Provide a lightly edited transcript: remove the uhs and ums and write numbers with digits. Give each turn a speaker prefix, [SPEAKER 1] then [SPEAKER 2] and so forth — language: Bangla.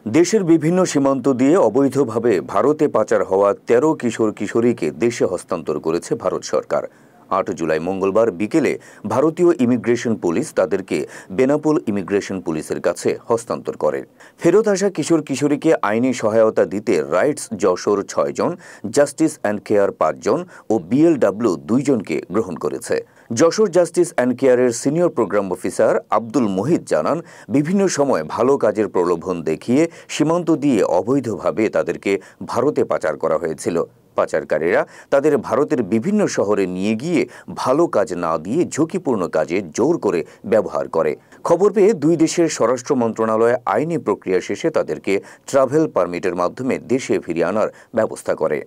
[SPEAKER 1] দেশের বিভিন্ন সীমান্ত দিয়ে অবৈধভাবে ভারতে পাচার হওয়া ১৩ কিশোর কিশোরীকে দেশে হস্তান্তর করেছে ভারত সরকার। ৮ জুলাই মঙ্গলবার বিকেলে ভারতীয় ইমিগ্রেশন পুলিশ তাদেরকে বেনাপোল ইমিগ্রেশন পুলিশের কাছে হস্তান্তর করে। ফেরত আসা কিশোর কিশোরীকে আইনি সহায়তা দিতে রাইটস যশোর ৬ জন, জাস্টিস অ্যান্ড কেয়ার ৫ জন ও বিএলডব্লিউ ২ জনকে গ্রহণ করেছে। যশোর জাস্টিস অ্যান্ড কেয়ারের senior programme officer Abdul Mohit জানান, বিভিন্ন সময় ভালো কাজের প্রলোভন দেখিয়ে সীমান্ত দিয়ে অবৈধভাবে তাদেরকে ভারতে পাচার করা হয়েছিল। পাচারকারীরা তাদের ভারতের বিভিন্ন শহরে নিয়ে গিয়ে ভালো কাজ না দিয়ে ঝুঁকিপূর্ণ কাজে জোর করে ব্যবহার করে। খবর পেয়ে দুই দেশের স্বরাষ্ট্র মন্ত্রণালয় আইনি প্রক্রিয়া শেষে তাদেরকে ট্রাভেল পারমিটের মাধ্যমে দেশে ফিরিয়ে আনার ব্যবস্থা করে।